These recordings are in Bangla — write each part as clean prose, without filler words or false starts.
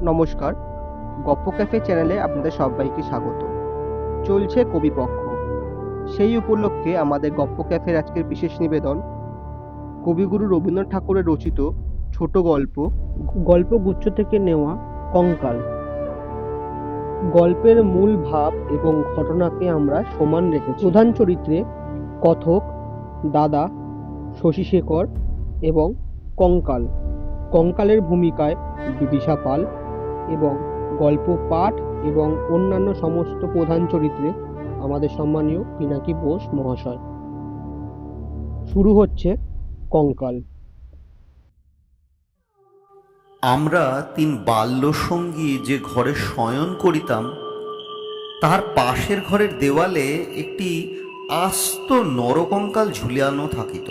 নমস্কার, গপ্প ক্যাফে চ্যানেলে আপনাদের সবাইকে স্বাগত। চলছে কবিপক্ষ। সেই উপলক্ষে আমাদের গপ্প ক্যাফের আজকের বিশেষ নিবেদন কবিগুরু রবীন্দ্রনাথ ঠাকুরের রচিত ছোট গল্পগুচ্ছ থেকে নেওয়া কঙ্কাল। গল্পের মূল ভাব এবং ঘটনাকে আমরা সমান রেখেছি। প্রধান চরিত্রে কথক, দাদা, শশীশেখর এবং কঙ্কাল। কঙ্কালের ভূমিকায় বিদিশা পাল এবং গল্প পাঠ এবং অন্যান্য সমস্ত প্রধান চরিত্রে আমাদের সম্মানীয় পিনাকি বোস মহাশয়। শুরু হচ্ছে কঙ্কাল। আমরা তিন বাল্যসঙ্গী যে ঘরে শয়ন করিতাম তার পাশের ঘরের দেওয়ালে একটি আস্ত নরকঙ্কাল ঝুলিয়ানো থাকিত।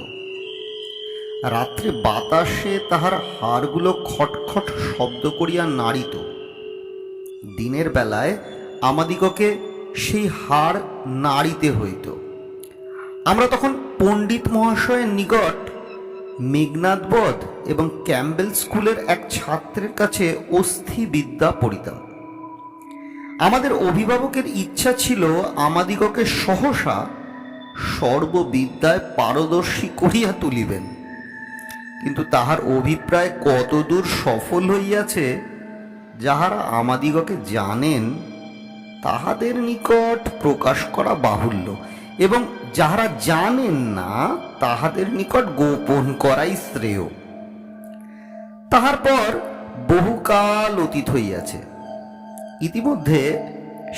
রাত্রে বাতাসে তাহার হাড়গুলো খটখট শব্দ করিয়া নাড়িত। দিনের বেলায় আমাদিগকে সেই হাড় নাড়িতে হইত। আমরা তখন পণ্ডিত মহাশয়ের নিকট মেঘনাদবধ এবং ক্যাম্বেল স্কুলের এক ছাত্রের কাছে অস্থিবিদ্যা পড়িতাম। আমাদের অভিভাবকের ইচ্ছা ছিল আমাদিগকে সহসা সর্ববিদ্যায় পারদর্শী করিয়া তুলিবেন, কিন্তু তাহার অভিপ্রায় কতদূর সফল হইয়াছে যাহারা আমাদিগকে জানেন তাহাদের নিকট প্রকাশ করা বাহুল্য, এবং যাহারা জানেন না তাহাদের নিকট গোপন করাই শ্রেয়। তাহার পর বহুকাল অতীত হইয়াছে। ইতিমধ্যে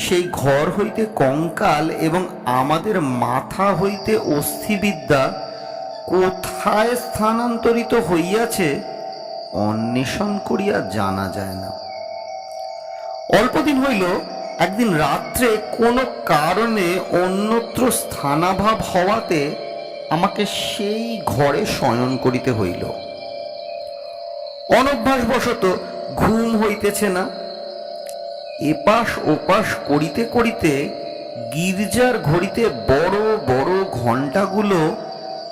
সেই ঘর হইতে কঙ্কাল এবং আমাদের মাথা হইতে অস্থিবিদ্যা কোথায় স্থানান্তরিত হইয়াছে অন্বেষণ করিয়া জানা যায় না। অল্পদিন হইল একদিন রাত্রে কোনো কারণে অন্যত্র স্থানাভাব হওয়াতে আমাকে সেই ঘরে শয়ন করিতে হইল। অনভ্যাসবশত ঘুম হইতেছে না। এপাশ ওপাশ করিতে করিতে গির্জার ঘড়িতে বড় বড় ঘণ্টাগুলো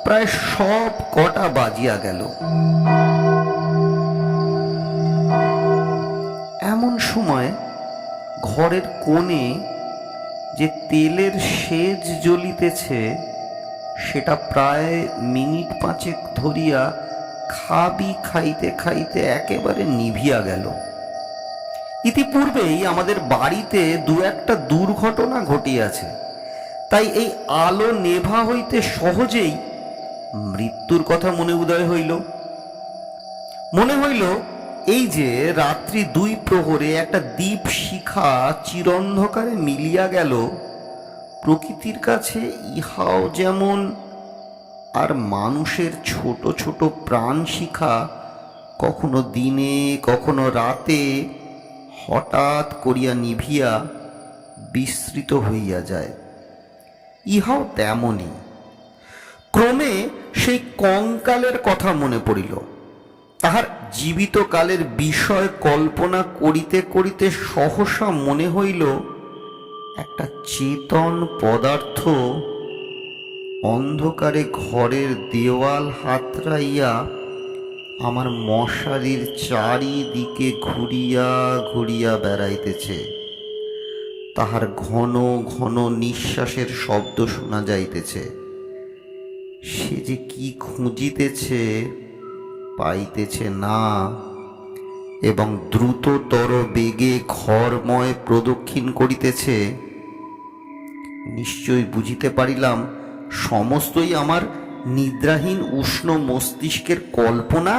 প্রায় সব কটা বাজিয়া গেল। এমন সময় ঘরের কোণে যে তেলের সেজ জ্বলিতেছে সেটা প্রায় মিনিট পাঁচেক ধরিয়া খাবি খাইতে খাইতে একেবারে নিভিয়া গেল। ইতিপূর্বেই আমাদের বাড়িতে দু একটা দুর্ঘটনা ঘটিয়াছে, তাই এই আলো নেভা হইতে সহজেই মৃত্যুর কথা মনে উদয় হইল। মনে হইল এই যে রাত্রি 2 প্রহরে একটা দ্বীপ শিখা চিরন্ধকারে মিলিয়া গেল, প্রকৃতির কাছে ইহাও যেমন আর মানুষের ছোট ছোট প্রাণ শিখা কখনো দিনে কখনো রাতে হঠাৎ করিয়া নিভিয়া বিস্মৃত হইয়া যায়, ইহাও তেমনি। ক্রমে সেই কঙ্কালের কথা মনে পড়িল। তাহার জীবিত কালের বিষয় কল্পনা করিতে করিতে সহসা মনে হইল একটা চেতন পদার্থ অন্ধকারে ঘরের দেওয়াল হাতড়াইয়া আমার মশারির চারিদিকে ঘুরিয়া ঘুরিয়া বেড়াইতেছে। তাহার ঘন ঘন নিঃশ্বাসের শব্দ শোনা যাইতেছে। সে যে কি খুঁজিতেছে পাইতেছে না, এবং দ্রুততর বেগে ঘরময় প্রদক্ষিণ করিতেছে। নিশ্চয় বুঝিতে পারিলাম সমস্তই আমার নিদ্রাহীন উষ্ণ মস্তিষ্কের কল্পনা,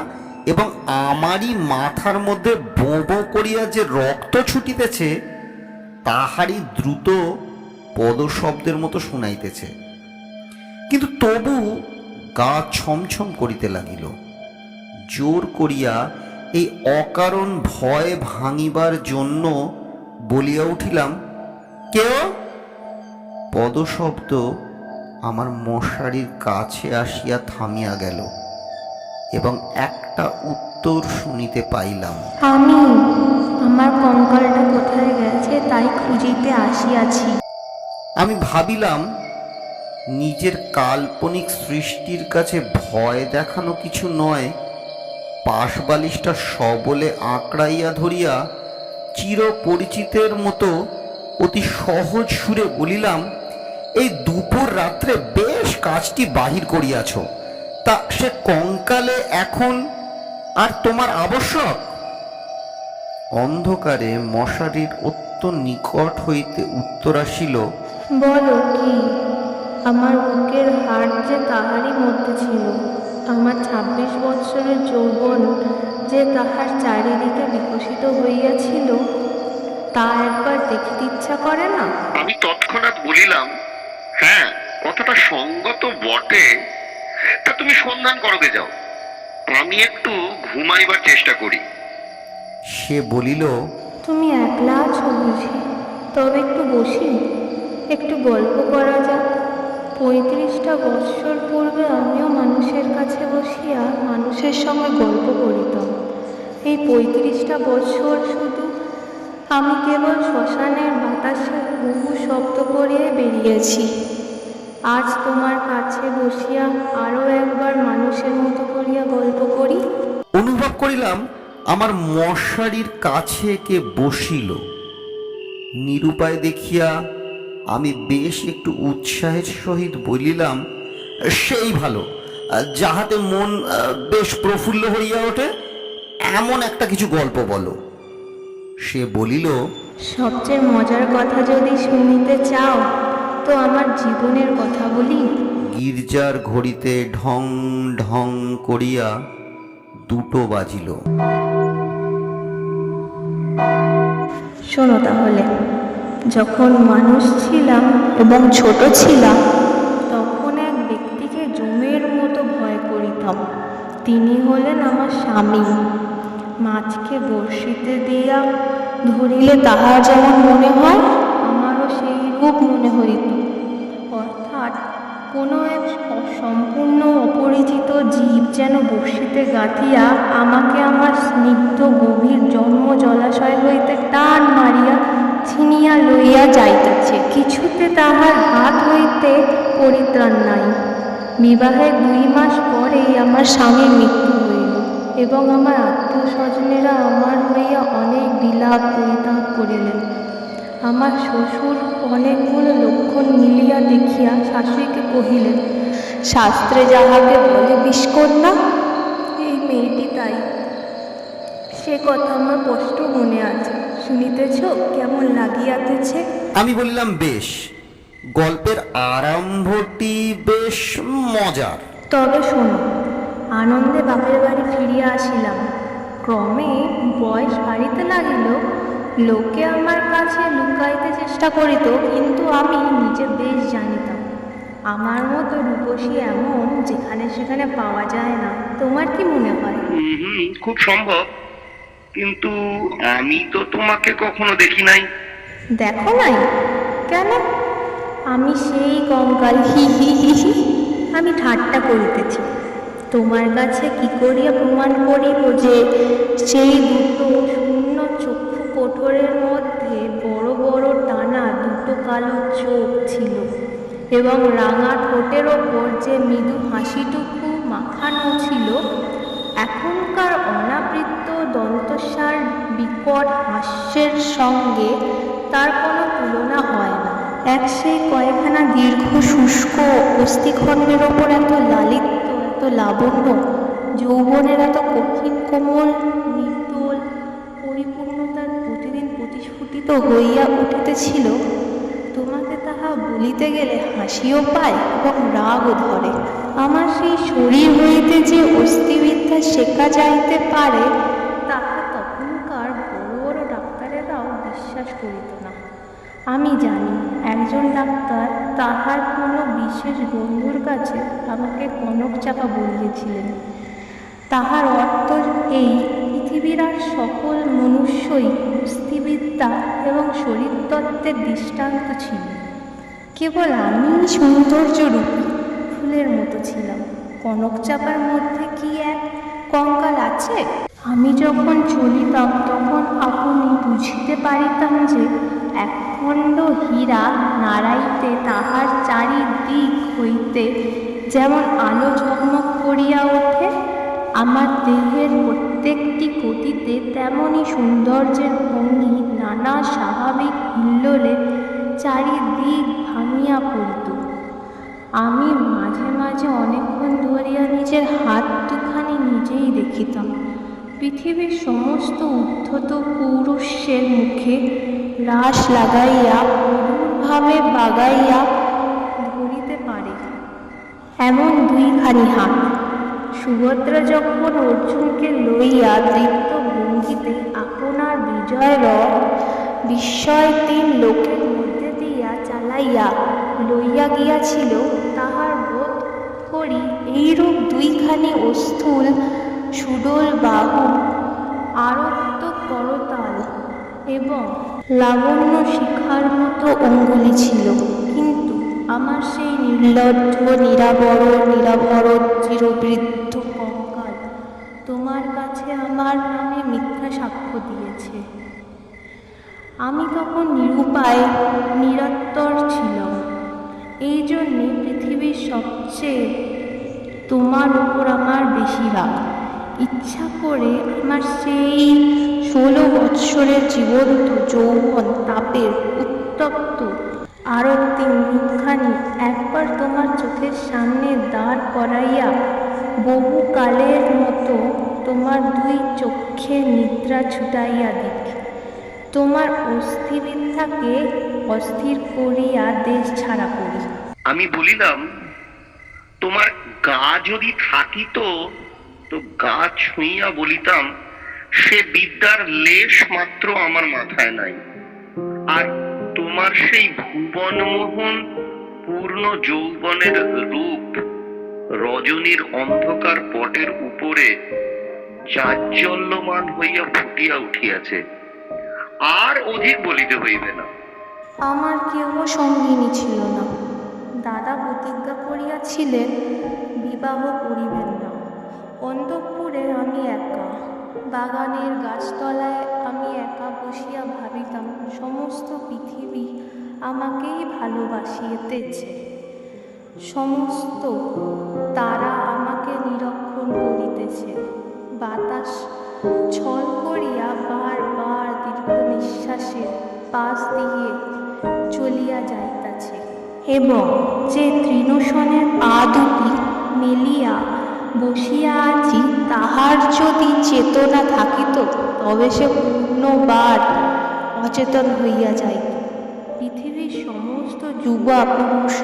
এবং আমারই মাথার মধ্যে বো বো করিয়া যে রক্ত ছুটিতেছে তাহারই দ্রুত পদশব্দের মতো শুনাইতেছে। কিন্তু তবু গা ছমছম করিতে লাগিল। জোর করিয়া এই অকারণ ভয় ভাঙিবার জন্য বলিয়া উঠিলাম, কেউ? পদশব্দ আমার মশারির কাছে আসিয়া থামিয়া গেল, এবং একটা উত্তর শুনিতে পাইলাম, আমি। আমার কঙ্কালটা কোথায় গেছে তাই খুঁজিতে আসিয়াছি। আমি ভাবিলাম নিজের কাল্পনিক সৃষ্টির কাছে ভয় দেখানো কিছু নয়, পাশবালিশটা সবলে আঁকড়াইয়া ধরিয়া চিরপরিচিতের মতো অতি সহজ সুরে বলিলাম, এই দুপুর রাত্রে বেশ কাজটি বাহির করিয়াছ, তা সে কঙ্কালে এখন আর তোমার আবশ্যক? অন্ধকারে মশারির নিকট হইতে উত্তর আসিল, বলো কি? আমার বুকের হাড় যে তাহারই মধ্যে ছিল, আমার 26 বৎসরের যৌবন যে তাহার চারিদিকে বিকশিত হইয়াছিল, তা একবার দেখিতে ইচ্ছা করে না? আমি তৎক্ষণাৎ বলিলাম, হ্যাঁ, কথাটা সঙ্গত বটে, তা তুমি সন্ধান করবে যাও, আমি একটু ঘুমাইবার চেষ্টা করি। সে বলিল, তুমি একলা আছো বুঝি? তবে একটু বসি, একটু গল্প করা যাক। 35টা বৎসর পূর্বে আমিও মানুষের কাছে বসিয়া মানুষের সঙ্গে গল্প করিতাম। এই 35টা বৎসর শুধু আমি কেবল শ্মশানের বাতাসে বহু শব্দ করিয়ে বেরিয়েছি। আজ তোমার কাছে বসিয়া আরও একবার মানুষের মতো করিয়া গল্প করি। অনুভব করিলাম আমার মশারির কাছে কে বসিল। নিরুপায় দেখিয়া আমি বেশ একটু উৎসাহের সহিত বলিলাম, সেই ভালো, যাহাতে মন বেশ প্রফুল্ল হইয়া ওঠে, এমন একটা কিছু গল্প বলো। সে বলিল, সবচেয়ে মজার কথা যদি শুনিতে চাও তো আমার জীবনের কথা বলি। গির্জার ঘড়িতে ঢং ঢং করিয়া 2টো বাজিল। শোনো তাহলে। যখন মানুষ ছিলাম এবং ছোট ছিলাম, তখন এক ব্যক্তিকে জমের মতো ভয় করিতাম। তিনি হলেন আমার স্বামী। মাছকে বড়শিতে দিয়া ধরিলে তাহার যেমন মনে হয়, আমারও সেই রূপ মনে হইত। অর্থাৎ কোনো এক সম্পূর্ণ অপরিচিত জীব যেন বড়শিতে গাঁথিয়া আমাকে আমার স্নিগ্ধ গভীর জন্ম জলাশয় হইতে টান মারিয়া ছিনিয়া লইয়া যাইতেছে। কিছুতে তাহার হাত হইতে পরিত্রাণ নাই। বিবাহের 2 মাস পরেই আমার স্বামীর মৃত্যু হইল এবং আমার আত্মীয় স্বজনেরা আমার হইয়া অনেক বিলাপ পরিতাপ করিলেন। আমার শ্বশুর অনেকগুলো লক্ষণ মিলিয়া দেখিয়া শাশুড়িকে কহিলেন, শাস্ত্রে যাহাকে বলে বিষকন্যা, এই মেয়েটি তাই। সে কথা আমার স্পষ্ট মনে আছে। শুনিতেছ কেমন লাগিয়াতেছে? আমি বললাম, বেশ, গল্পের আরম্ভটি বেশ মজার। তবে শোনো। আনন্দে বাপের বাড়ি ফিরিয়া আসিলাম। ক্রমে বয়স বাড়িতে লাগিল। লোকে আমার কাছে লুকাইতে চেষ্টা করিত, কিন্তু আমি নিজে বেশ জানিতাম আমার মতো রূপসী এমন যেখানে সেখানে পাওয়া যায় না। তোমার কি মনে হয়? খুব সম্ভব, কিন্তু আমি তো তোমাকে কখনো দেখি নাই। দেখো নাই? কেন? আমি সেই কঙ্কাল। হি হি হি হি। আমি ঠাট্টা করিতেছি। তোমার কাছে কি করিয়া প্রমাণ করিব যে সেই 2টো শূন্য চক্ষু কোঠরের মধ্যে বড় বড় টানা 2টো কালো চোখ ছিল এবং রাঙা ঠোঁটের ওপর যে মৃদু হাসিটুকু মাখানো ছিল, এখনকার অনাবৃত দন্তস্বার বিকট হাস্যের সঙ্গে তার কোনো তুলনা হয় না। এক সেই কয়েকখানা দীর্ঘ শুষ্ক অস্থিখণ্ডের ওপর এত লালিত্য, এত লাবণ্য, যৌবনের এত কঠিন কোমল মৃদুল পরিপূর্ণতার প্রতিদিন প্রতিস্ফুটিত হইয়া উঠিতেছিল, তোমাকে তাহা বলিতে গেলে হাসিও পায় এবং রাগও ধরে। আমার সেই শরীর হইতে যে অস্থিবিদ্যা শেখা যাইতে পারে, তাহা তখনকার বড় বড় ডাক্তারেরাও বিশ্বাস করিত না। আমি জানি একজন ডাক্তার তাহার কোনো বিশেষ বন্ধুর কাছে আমাকে কনক চাপা বলিয়েছিলেন। তাহার অর্থ এই, পৃথিবীর আর সকল মনুষ্যই অস্থিবিদ্যা এবং শরীরতত্ত্বের দৃষ্টান্ত ছিল। কেবল আমি সৌন্দর্যরূপী ফুলের মতো ছিলাম। কনক চাপার মধ্যে কি এক কঙ্কাল আছে? আমি যখন চলিতাম তখন আপনি বুঝিতে পারিতাম যে একখণ্ড হীরা নাড়াইতে তাহার চারিদিক হইতে যেমন আলো ঝকমক করিয়া ওঠে, আমার দেহের প্রত্যেকটি গতিতে তেমনই সৌন্দর্যের ভঙ্গি নানা স্বাভাবিক হিল্লোলে চারিদিক ভাঙিয়া পড়িত। আমি মাঝে মাঝে অনেকক্ষণ ধরিয়া নিজের হাত দুখানি নিজেই দেখিতাম। পৃথিবীর সমস্ত উদ্ধত পৌরুষের মুখে রাশ লাগাইয়া ভাবে বাগাইয়া ধরিতে পারে এমন দুইখানি হাত। সুভদ্রা যখন অর্জুনকে লইয়া দৃপ্ত ভঙ্গিতে আপনার বিজয় রথ বিস্ময় ৩ লোকের মধ্যে দিয়া চালাইয়া লইয়া গিয়াছিল, তাহার বোধ করি এইরূপ দুইখানি অস্থূল সুডোল বাহু, আরক্ত করতাল এবং লাবণ্য শিখার মতো অঙ্গুলি ছিল। কিন্তু আমার সেই নির্লজ্জ নিরাভর চিরবৃদ্ধ কঙ্কাল তোমার কাছে আমার নামে মিথ্যা সাক্ষ্য দিয়েছে। আমি তখন নিরুপায় নিরত্তর ছিলাম। এই জন্যে পৃথিবীর সবচেয়ে তোমার উপর আমার বেশি রাগ। ইচ্ছা করে আমার সেই 16 বৎসরের জীবন্ত যৌবন তাপের উত্তপ্ত আরক্তি মুখখানি একবার তোমার চোখের সামনে দাঁড় করাইয়া বহুকালের মতো তোমার 2 চক্ষে নিদ্রা ছুটাইয়া দিক। তোমার অস্থিবিদ্যাকে অস্থির করিয়া দেশ ছাড়া করি। আমি বলিলাম, তোমার গা যদি থাকিত তো গা ছুঁইয়া বলিতাম, সে বিদ্যার লেশ মাত্র আমার মাথায় নাই। আর তোমার সেই ভুবনমোহন পূর্ণ যৌবনের রূপ রজনীর অন্ধকার পটের উপরে জাজ্জল্যমান হইয়া ফুটিয়া উঠিয়াছে। আর অধিক বলিতে হইবে না। আমার কেহ সঙ্গিনী ছিল না। দাদা প্রতিজ্ঞা করিয়াছিলেন বিবাহ করিবেন না। অন্তঃপুরে আমি একা, বাগানের গাছতলায় আমি একা বসিয়া ভাবিতাম সমস্ত পৃথিবী আমাকেই ভালোবাসিতেছে, সমস্ত তারা আমাকে নিরীক্ষণ করিতেছে। বাতাস ছল করিয়া বারবার দীর্ঘ নিঃশ্বাসের পাশ দিয়ে চলিয়া যাইতেছে, এবং যে তৃণসনের পা দুটি মেলিয়া বসিয়া আছি তাহার যদি চেতনা থাকিত তবে সে পূর্ণবার অচেতন হইয়া যাইত। পৃথিবীর সমস্ত যুবা পুরুষ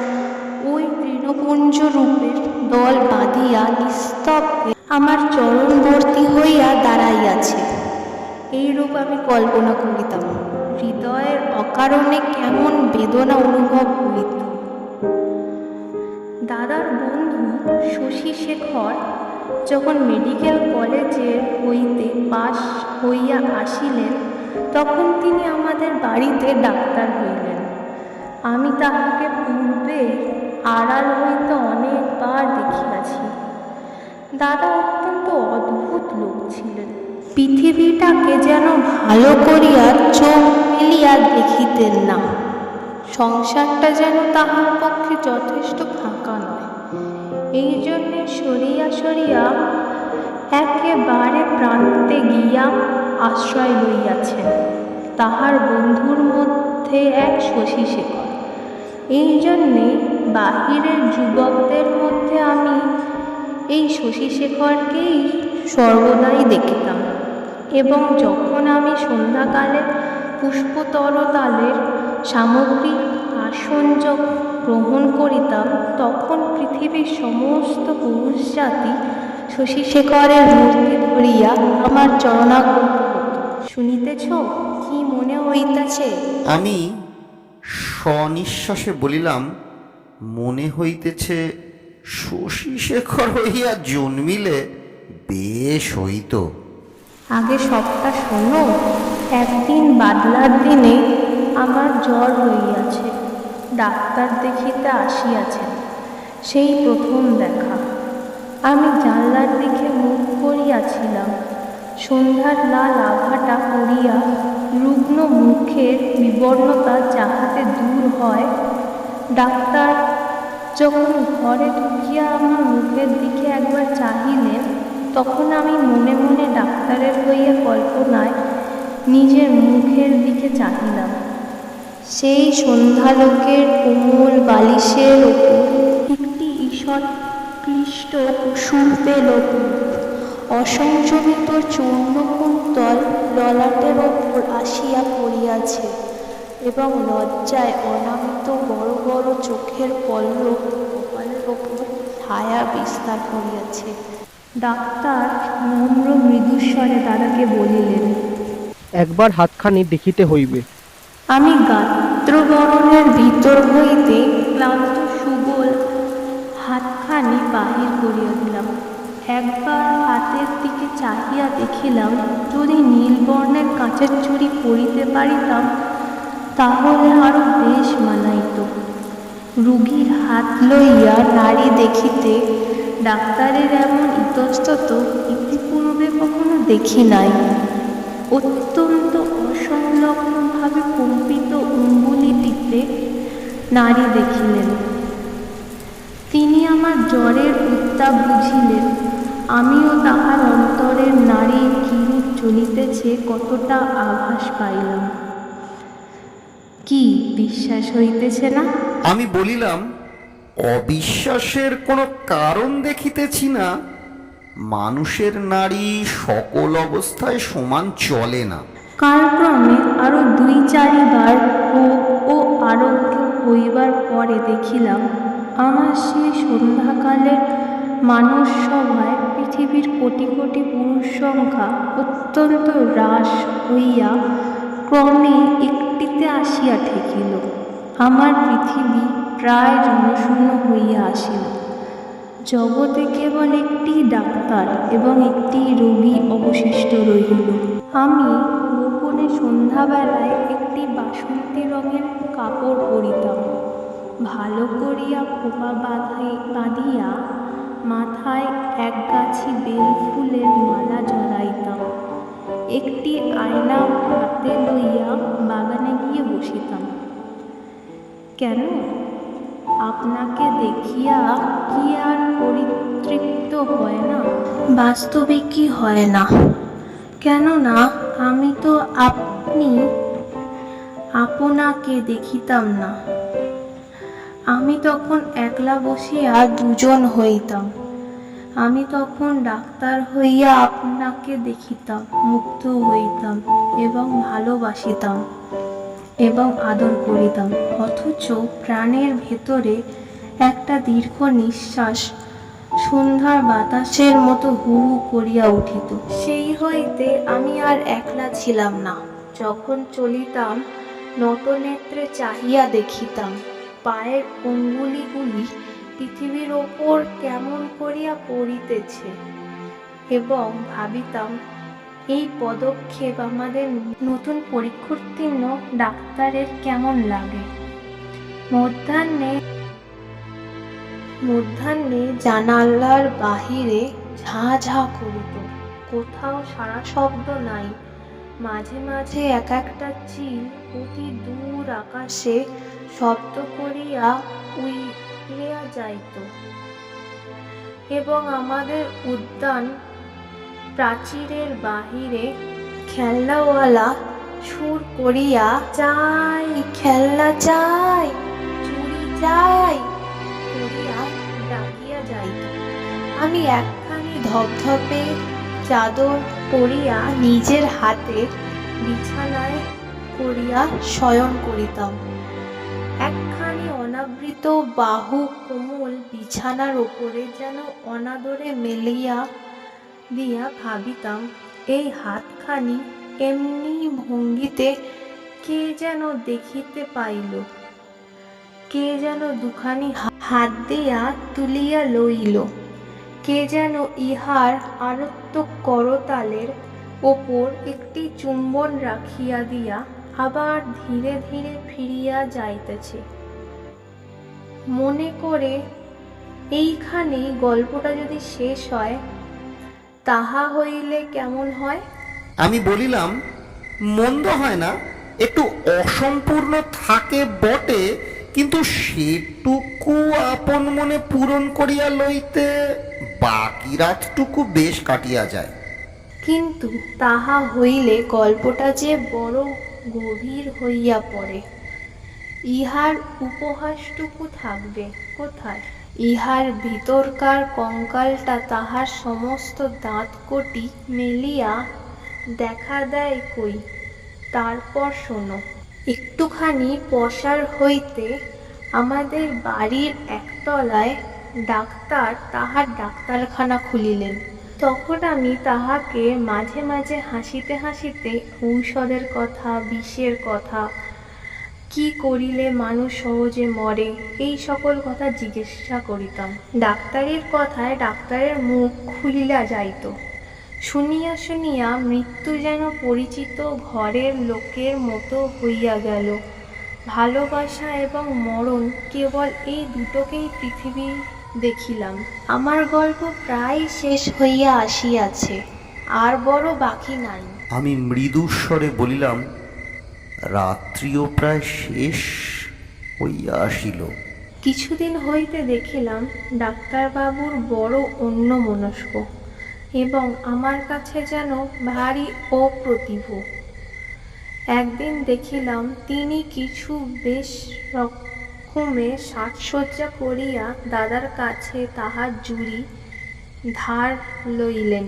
ওই তৃণপুঞ্জ রূপের দল বাঁধিয়া নিস্তব্ধে আমার চরণবর্তী হইয়া দাঁড়াইয়াছে। এইরূপ আমি কল্পনা করিতাম। হৃদয়ের অকারণে কেমন বেদনা অনুভব করিত। দাদার বন্ধু শশীশেখর যখন মেডিকেল কলেজে হইতে পাশ হইয়া আসিলেন, তখন তিনি আমাদের বাড়িতে ডাক্তার হইলেন। আমি তাহাকে পূর্বে আড়াল হইতে অনেকবার দেখিয়াছি। দাদা অত্যন্ত অদ্ভুত লোক ছিলেন। পৃথিবীটাকে যেন ভালো করিয়া চোখ মেলিয়া দেখিতেন না। সংসারটা যেন তাহার পক্ষে যথেষ্ট ফাঁকা নয়। এই জন্যে সরিয়া সরিয়া একেবারে প্রান্তে গিয়া আশ্রয় লইয়াছেন। তাহার বন্ধুর মধ্যে এক শশীশেখর। এই জন্যে বাহিরের যুবকদের মধ্যে আমি এই শশীশেখরকেই সর্বদাই দেখিতাম, এবং যখন আমি সন্ধ্যাকালে পুষ্পতরতালের সামগ্রী আসন গ্রহণ করিতাম, তখন পৃথিবীর সমস্ত পুরুষ জাতি শশীশেখরের মূর্তি ধরিয়া আমার চরণাগত হতো। শুনিতেছ কি মনে হইতেছে? আমি স্বনিঃশ্বাসে বলিলাম, মনে হইতেছে শশীশেখর হইয়া জন্মিলে বেশ হইত। আগে সবটা শোনো। একদিন বাদলার দিনে আমার জ্বর হইয়াছে। ডাক্তার দেখিতে আসিয়াছেন। সেই প্রথম দেখা। আমি জানলার দিকে মুখ করিয়াছিলাম। সন্ধ্যার লাল আভাটা পড়িয়া রুগ্ন মুখের বিবর্ণতা যাহাতে দূর হয়। ডাক্তার যখন ঘরে ঢুকিয়া আমার মুখের দিকে একবার চাহিলেন, তখন আমি মনে মনে ডাক্তারের হইয়া কল্পনায় নিজের মুখের দিকে চাহিলাম। সেই সন্ধ্যালোকের কোমল বালিশের ওপর একটি ঈষৎ ক্লিষ্ট কুসুম পেল অসংযমিত চূর্ণকুন্তল ললাটের ওপর আসিয়া পড়িয়াছে এবং লজ্জায় অনামিত বড় বড় চোখের পল্লব কপালের ওপর ছায়া বিস্তার করিয়াছে। ডাক্তার নম্র মৃদুস্বরে দাদাকে বলিলেন, একবার হাতখানি দেখিতে হইবে। আমি গাত্রবরণের ভিতর হইতে ক্লান্ত সুবল হাতখানি বাহির করিয়া দিলাম। একবার হাতের দিকে চাহিয়া দেখিলাম, যদি নীলবর্ণের কাঁচের চুড়ি পরিতে পারিতাম তাহলে আরো বেশ মানাইত। রুগীর হাত লইয়া নাড়ি দেখিতে ডাক্তারের এমন ইতস্তত ইতিপূর্বে কখনো দেখি নাই। অত্যন্ত অসংলগ্নভাবে কম্পিত অঙ্গুলিটিতে নাড়ি দেখিলেন। তিনি আমার জ্বরের উত্তাপ বুঝিলেন। আমিও তাহার অন্তরের নাড়ি কিরূপ চলিতেছে কতটা আভাস পাইলাম। কি বিশ্বাস হইতেছে না? আমি বলিলাম, অবিশ্বাসের কোনো কারণ দেখিতেছি না। মানুষের নাড়ি সকল অবস্থায় সমান চলে না। কালক্রমে আরো ২-৪ বার রোগ ও আরোগ্য হইবার পরে দেখিলাম, আমার সেই সন্ধ্যাকালের মানুষ সভায় পৃথিবীর কোটি কোটি পুরুষ সংখ্যা অত্যন্ত হ্রাস হইয়া ক্রমে একটিতে আসিয়া ঠেকিল। আমার পৃথিবী প্রায় জনশূন্য হইয়া আসিল। জগতে কেবল একটি ডাক্তার এবং একটি রোগী অবশিষ্ট রহিল। আমি গোপনে সন্ধ্যাবেলায় একটি বাসন্তী রঙের কাপড় পরিতাম। ভালো করিয়া খোপা বাঁধিয়া মাথায় একগাছি বেল ফুলের মালা জড়াইতাম। একটি আয়না হাতে লইয়া বাগানে গিয়ে বসিতাম। কেন? আপনাকে দেখিয়া কি আর পরিতৃপ্ত হয় না? বাস্তবে কি হয় না? কেননা আমি তো আপনাকে দেখিতাম না। আমি তখন একলা বসিয়া দুজন হইতাম। আমি তখন ডাক্তার হইয়া আপনাকে দেখিতাম, মুগ্ধ হইতাম এবং ভালোবাসিতাম এবং আদর করিতাম। অথচ প্রাণের ভেতরে একটা দীর্ঘ নিঃশ্বাস সন্ধ্যার বাতাসের মতো হু হু করিয়া উঠিত। সেই হইতে আমি আর একলা ছিলাম না। যখন চলিতাম নতনেত্রে চাহিয়া দেখিতাম পায়ের অঙ্গুলিগুলি পৃথিবীর ওপর কেমন করিয়া পড়িতেছে এবং ভাবিতাম এই পদক্ষেপ আমাদের নতুন পরীক্ষোত্তীর্ণ ডাক্তারের কেমন লাগে। মধ্যাহ্নে জানালার বাহিরে ঝাঁ ঝাঁ করিত। কোথাও সারা শব্দ নাই। মাঝে মাঝে এক একটা চিল অতি দূর আকাশে শব্দ করিয়া উড়িয়া যাইত এবং আমাদের উদ্যান প্রাচীরের বাহিরে খেলনাওয়ালা সুর করিয়া চাই, খেলনা চাই, চুড়ি চাই করিয়া ডাকিয়া যাইত। আমি একখানি ধপধপে চাদর পরিয়া নিজের হাতে বিছানায় করিয়া শয়ন করিতাম। একখানি অনাবৃত বাহু কোমল বিছানার ওপরে যেন অনাদরে মেলিয়া দিয়া ভাবিতাম, এই হাতখানি এমনি ভঙ্গিতে কে যেন দেখিতে পাইল, কে যেন দুখানি হাত দিয়া তুলিয়া লইল, কে যেন ইহার আরত্ব করতালের ওপর একটি চুম্বন রাখিয়া দিয়া আবার ধীরে ধীরে ফিরিয়া যাইতেছে। মনে করে এইখানে গল্পটা যদি শেষ হয় তাহা হইলে কেমন হয়? আমি বলিলাম, মন্দ হয় না, একটু অসম্পূর্ণ থাকে বটে, কিন্তু সেটুকু আপন মনে পূরণ করিয়া লইতে বাকি রাতটুকু বেশ কাটিয়া যায়। কিন্তু তাহা হইলে গল্পটা যে বড় গভীর হইয়া পড়ে। ইহার উপহাসটুকু থাকবে কোথায়? ইহার ভিতরকার কঙ্কালটা তাহার সমস্ত দাঁতকটি মেলিয়া দেখা দেয় কই? তারপর শোনো। একটুখানি পসার হইতে আমাদের বাড়ির একতলায় ডাক্তার তাহার ডাক্তারখানা খুলিলেন। তখন আমি তাহাকে মাঝে মাঝে হাসিতে হাসিতে ঔষধের কথা, বিষের কথা, কি করিলে মানুষ সহজে মরে, এই সকল কথা জিজ্ঞাসা করিতাম। ডাক্তারের কথায় ডাক্তারের মুখ খুলিয়া যাইত। শুনিয়া শুনিয়া মৃত্যু যেন পরিচিত ঘরের লোকের মতো হইয়া গেল। ভালোবাসা এবং মরণ কেবল এই দুটোকেই পৃথিবী দেখিলাম। আমার গল্প প্রায় শেষ হইয়া আসিয়াছে, আর বড় বাকি নাই। আমি মৃদু স্বরে বলিলাম, রাত্রিও প্রায় শেষ হইয়া আসিল। কিছুদিন হইতে দেখিলাম ডাক্তারবাবুর বড় অন্যমনস্ক এবং আমার কাছে যেন ভারী অপ্রতিভ। একদিন দেখিলাম তিনি কিছু বেশ রকমে সাজসজ্জা করিয়া দাদার কাছে তাহার জুড়ি ধার লইলেন।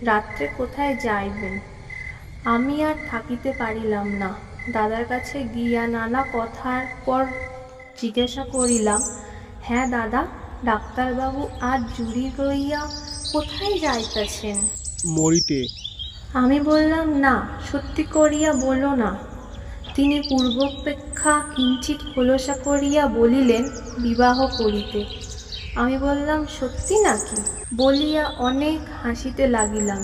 রাত্রে কোথায় যাইবেন? আমি আর থাকিতে পারিলাম না। দাদার কাছে গিয়া নানা কথার পর জিজ্ঞাসা করিলাম, হ্যাঁ দাদা, ডাক্তারবাবু আজ জুড়ি লইয়া কোথায় যাইতেছেন? মরিতে। আমি বললাম, না, সত্যি করিয়া বলো না। তিনি পূর্বাপেক্ষা কিঞ্চিৎ খোলসা করিয়া বলিলেন, বিবাহ করিতে। আমি বললাম, সত্যি নাকি? বলিয়া অনেক হাসিতে লাগিলাম।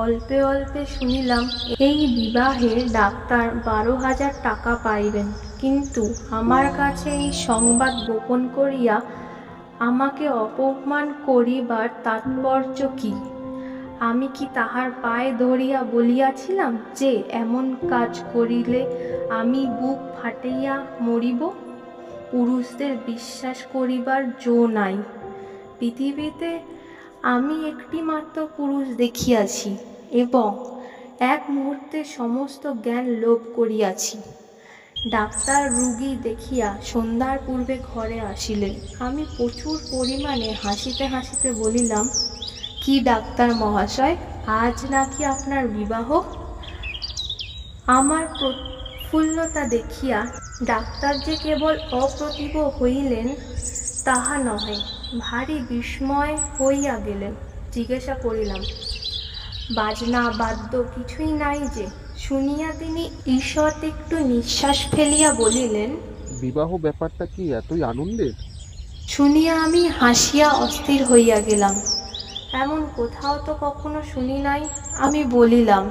অল্পে অল্পে শুনিলাম এই বিবাহে ডাক্তার 12,000 টাকা পাইবেন। কিন্তু আমার কাছে এই সংবাদ গোপন করিয়া আমাকে অপমান করিবার তাৎপর্য কি? আমি কি তাহার পায়ে ধরিয়া বলিয়াছিলাম যে এমন কাজ করিলে আমি বুক ফাটাইয়া মরিব? পুরুষদের বিশ্বাস করিবার জো নাই। পৃথিবীতে আমি একটি মাত্র পুরুষ দেখিয়াছি এবং এক মুহূর্তে সমস্ত জ্ঞান লোপ করিয়াছি। ডাক্তার রুগী দেখিয়া সন্ধ্যার পূর্বে ঘরে আসিলেন। আমি প্রচুর পরিমাণে হাসিতে হাসিতে বলিলাম, কি ডাক্তার মহাশয়, আজ নাকি আপনার বিবাহ? আমার প্রফুল্লতা দেখিয়া ডাক্তার যে কেবল অপ্রতিভ হইলেন তাহা নহে, ভারী বিস্ময় হইয়া গেলেন। জিজ্ঞাসা করিলাম, বাজনা বাদ্য কিছুই নাই যে? শুনিয়া তিনি ঈষৎ একটু নিঃশ্বাস ফেলিয়া বলিলেন, বিবাহ ব্যাপারটা কি এতই আনন্দের? শুনিয়া আমি হাসিয়া অস্থির হইয়া গেলাম। এমন কোথাও তো কখনো শুনি নাই। আমি বলিলাম,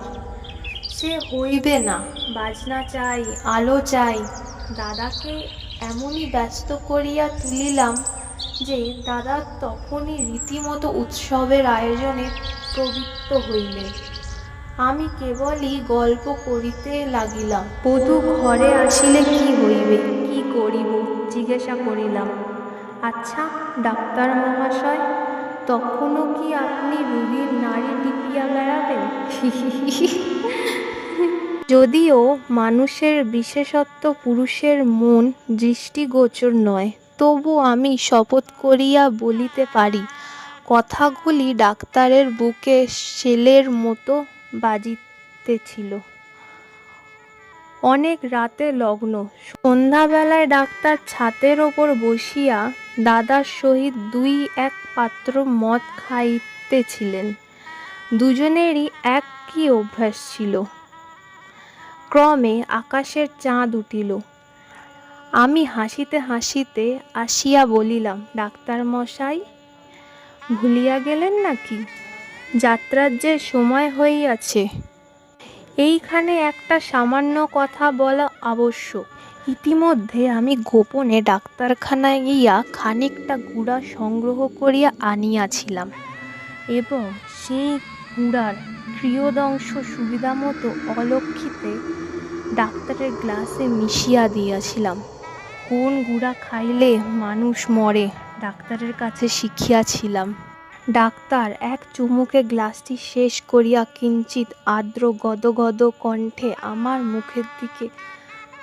সে হইবে না, বাজনা চাই, আলো চাই। দাদাকে এমনই ব্যস্ত করিয়া তুলিলাম যে দাদা তখনই রীতিমতো উৎসবের আয়োজনে প্রবৃত্ত হইলেন। আমি কেবলই গল্প করিতে লাগিলাম। বধূ ঘরে আসিলে কি হইবে, কি করিব জিজ্ঞাসা করিলাম। আচ্ছা ডাক্তার মহাশয়, তখনও কি আপনি রোগীর নাড়ি টিপিয়া বেড়াবেন? যদিও মানুষের বিশেষত্ব পুরুষের মন দৃষ্টিগোচর নয়, তবু আমি শপথ করিয়া বলিতে পারি, কথাগুলি ডাক্তারের বুকে শেলের মতো বাজিতেছিল। অনেক রাতে লগ্ন। সন্ধ্যাবেলায় ডাক্তার ছাতের ওপর বসিয়া দাদার সহিত 2-1 পাত্র মদ খাইতেছিলেন। দুজনেরই একই অভ্যাস ছিল। ক্রমে আকাশের চাঁদ উঠিল। আমি হাসিতে হাসিতে আসিয়া বলিলাম, ডাক্তার মশাই, ভুলিয়া গেলেন নাকি? যাত্রার যে সময় হইয়াছে। এইখানে একটা সামান্য কথা বলা আবশ্যক। ইতিমধ্যে আমি গোপনে ডাক্তারখানায় গিয়া খানিকটা গুড়া সংগ্রহ করিয়া আনিয়াছিলাম এবং সেই গুড়ার কিয়দংশ সুবিধামতো অলক্ষিতে ডাক্তারের গ্লাসে মিশিয়া দিয়াছিলাম। কোন গুড়া খাইলে মানুষ মরে ডাক্তারের কাছে শিখিয়াছিলাম। ডাক্তার এক চুমুকে গ্লাসটি শেষ করিয়া কিঞ্চিত আর্দ্র গদগদ কণ্ঠে আমার মুখের দিকে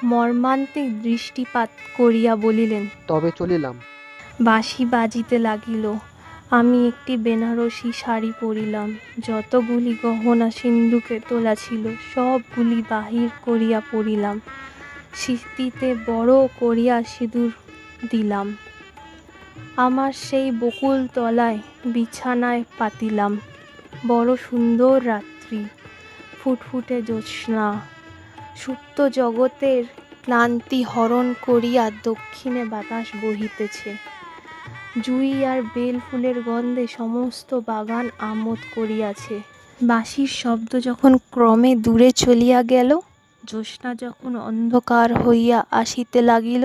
মর্মান্তিক দৃষ্টিপাত করিয়া বলিলেন, তবে চলিলাম। বাঁশি বাজিতে লাগিল। আমি একটি বেনারসি শাড়ি পরিলাম। যতগুলি গহনা সিন্ধুকে তোলা ছিল সবগুলি বাহির করিয়া পরিলাম। সিঁথিতে বড় করিয়া সিঁদুর দিলাম। আমার সেই বকুল তলায় বিছানায় পাতিলাম। বড় সুন্দর রাত্রি, ফুটফুটে জ্যোৎস্না, সুপ্ত জগতের ক্লান্তি হরণ করিয়া দক্ষিণে বাতাস বহিতেছে। জুঁই আর বেল ফুলের গন্ধে সমস্ত বাগান আমোদ করিয়াছে। বাঁশির শব্দ যখন ক্রমে দূরে চলিয়া গেল, জ্যোৎস্না যখন অন্ধকার হইয়া আসিতে লাগিল,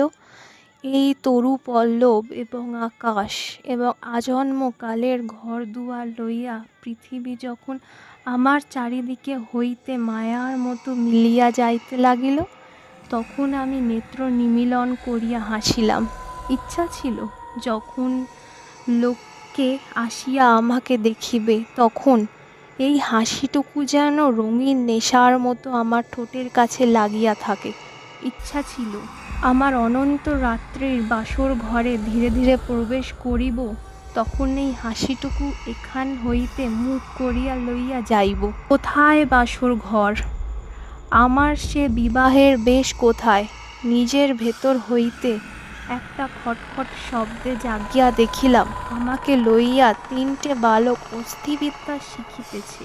এই তরু পল্লব এবং আকাশ এবং আজন্ম কালের ঘর দুয়ার লইয়া পৃথিবী যখন আমার চারিদিকে হইতে মায়ার মতো মিলিয়া যাইতে লাগিল, তখন আমি নেত্র নিমীলন করিয়া হাসিলাম। ইচ্ছা ছিল যখন লোকে আসিয়া আমাকে দেখিবে, তখন এই হাসিটুকু যেন রঙিন নেশার মতো আমার ঠোঁটের কাছে লাগিয়া থাকে। ইচ্ছা ছিল আমার অনন্ত রাত্রির বাসর ঘরে ধীরে ধীরে প্রবেশ করিব, তখন এই হাসিটুকু এখান হইতে মুখ করিয়া লইয়া যাইব। কোথায় বাসর ঘর? আমার সে বিবাহের বেশ কোথায়? নিজের ভেতর হইতে একটা খটখট শব্দে জাগিয়া দেখিলাম আমাকে লইয়া 3টে বালক অস্থিবিদ্যা শিখিতেছে।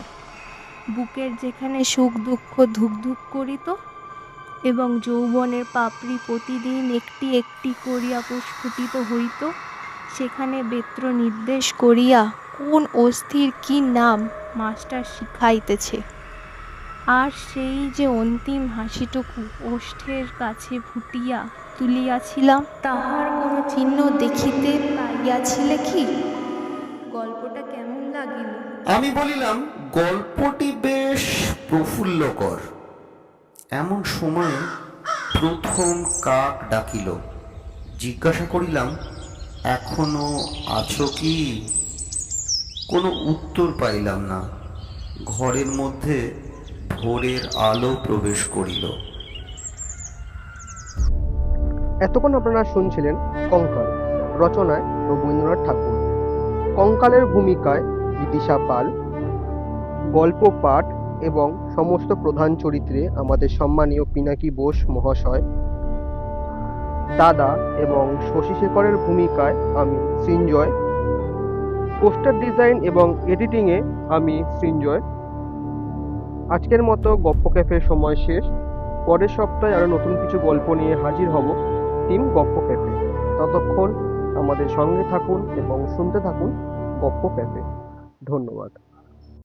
বুকের যেখানে সুখ দুঃখ ধুকধুক করিত এবং যৌবনের পাপড়ি প্রতিদিন একটি একটি করিয়া প্রস্ফুটিত হইত, সেখানে বেত্র নির্দেশ করিয়া কোন অস্থির কি নাম মাস্টার শিখাইতেছে। আর সেই যে অন্তিম হাসিটুকু ওষ্ঠের কাছে ফুটিয়া তুলিয়াছিলাম, তাহার কোনো চিহ্ন দেখিতে পাইয়াছিলে কি? গল্পটা কেমন লাগিল? আমি বলিলাম, গল্পটি বেশ প্রফুল্লকর। এমন সময়ে প্রথম কাক ডাকিল। জিজ্ঞাসা করিলাম, এখনো আছো কি? কোনো উত্তর পাইলাম না। ঘরের মধ্যে ভোরের আলো প্রবেশ করিল। এতক্ষণ আপনারা শুনছিলেন কঙ্কাল, রচনায় রবীন্দ্রনাথ ঠাকুর, কঙ্কালের ভূমিকায় বিদিশা পাল, গল্প পাঠ এবং সমস্ত প্রধান চরিত্রে আমাদের সম্মানীয় পিনাকি বোস মহাশয়, দাদা এবং শশী শেখরের ভূমিকায় আমি সৃঞ্জয়, পোস্টার ডিজাইন এবং এডিটিংয়ে আমি সৃঞ্জয়। আজকের মতো গপ্প ক্যাফের সময় শেষ। পরের সপ্তাহে আরও নতুন কিছু গল্প নিয়ে হাজির হব টিম গপ্প ক্যাফে। ততক্ষণ আমাদের সঙ্গে থাকুন এবং শুনতে থাকুন গপ্প ক্যাফে। ধন্যবাদ।